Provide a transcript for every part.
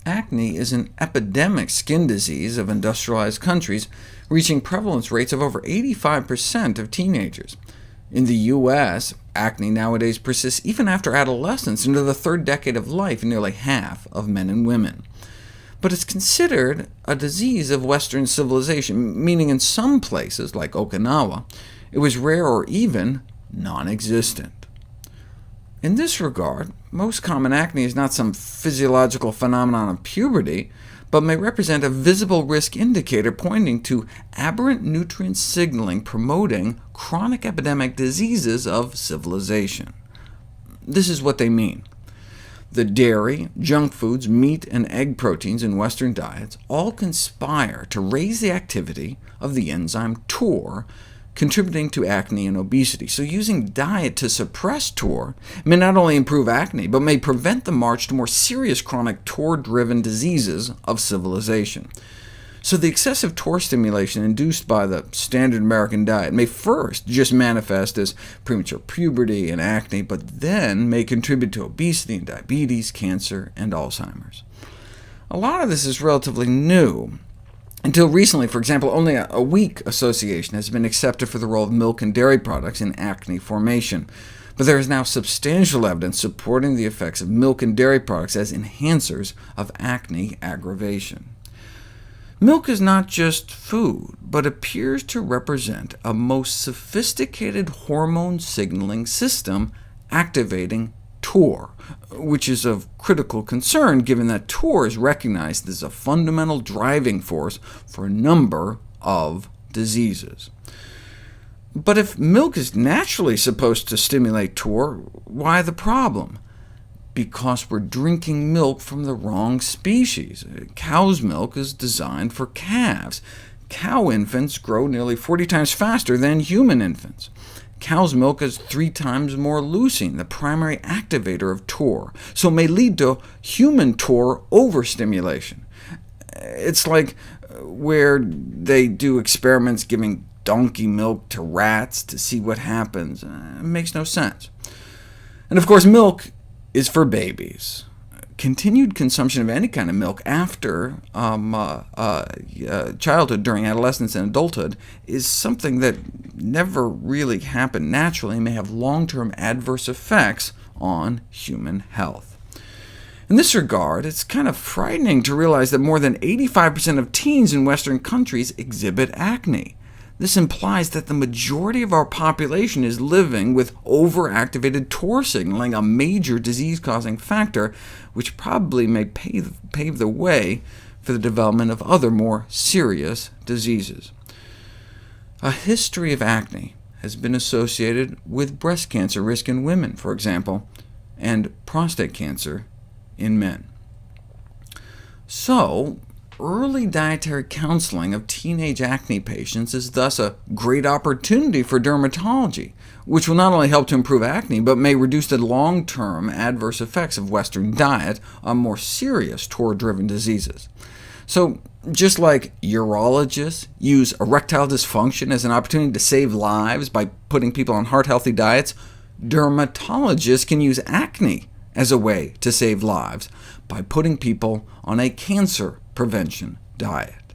Acne is an epidemic skin disease of industrialized countries, reaching prevalence rates of over 85% of teenagers. In the U.S., acne nowadays persists even after adolescence into the third decade of life in nearly half of men and women. But it's considered a disease of Western civilization, meaning in some places, like Okinawa, it was rare or even non-existent. In this regard, most common acne is not some physiological phenomenon of puberty, but may represent a visible risk indicator pointing to aberrant nutrient signaling promoting chronic epidemic diseases of civilization. This is what they mean. The dairy, junk foods, meat, and egg proteins in Western diets all conspire to raise the activity of the enzyme TOR, contributing to acne and obesity. So using diet to suppress TOR may not only improve acne, but may prevent the march to more serious chronic TOR-driven diseases of civilization. So the excessive TOR stimulation induced by the standard American diet may first just manifest as premature puberty and acne, but then may contribute to obesity and diabetes, cancer, and Alzheimer's. A lot of this is relatively new. Until recently, for example, only a weak association has been accepted for the role of milk and dairy products in acne formation, but there is now substantial evidence supporting the effects of milk and dairy products as enhancers of acne aggravation. Milk is not just food, but appears to represent a most sophisticated hormone signaling system activating TOR, which is of critical concern given that TOR is recognized as a fundamental driving force for a number of diseases. But if milk is naturally supposed to stimulate TOR, why the problem? Because we're drinking milk from the wrong species. Cow's milk is designed for calves. Cow infants grow nearly 40 times faster than human infants. Cow's milk has 3 times more leucine, the primary activator of TOR, so it may lead to human TOR overstimulation. It's like where they do experiments giving donkey milk to rats to see what happens. It makes no sense. And of course, milk is for babies. Continued consumption of any kind of milk after childhood, during adolescence and adulthood, is something that never really happened naturally and may have long-term adverse effects on human health. In this regard, it's kind of frightening to realize that more than 85% of teens in Western countries exhibit acne. This implies that the majority of our population is living with overactivated TOR signaling, a major disease-causing factor, which probably may pave the way for the development of other more serious diseases. A history of acne has been associated with breast cancer risk in women, for example, and prostate cancer in men. So, early dietary counseling of teenage acne patients is thus a great opportunity for dermatology, which will not only help to improve acne, but may reduce the long-term adverse effects of Western diet on more serious TOR-driven diseases. So, just like urologists use erectile dysfunction as an opportunity to save lives by putting people on heart-healthy diets, dermatologists can use acne as a way to save lives by putting people on a cancer prevention diet.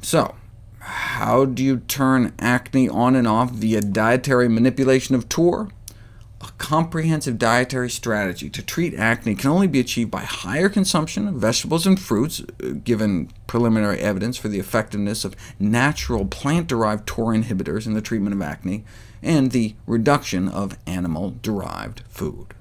So, how do you turn acne on and off via dietary manipulation of TOR? A comprehensive dietary strategy to treat acne can only be achieved by higher consumption of vegetables and fruits, given preliminary evidence for the effectiveness of natural plant-derived TOR inhibitors in the treatment of acne, and the reduction of animal-derived food.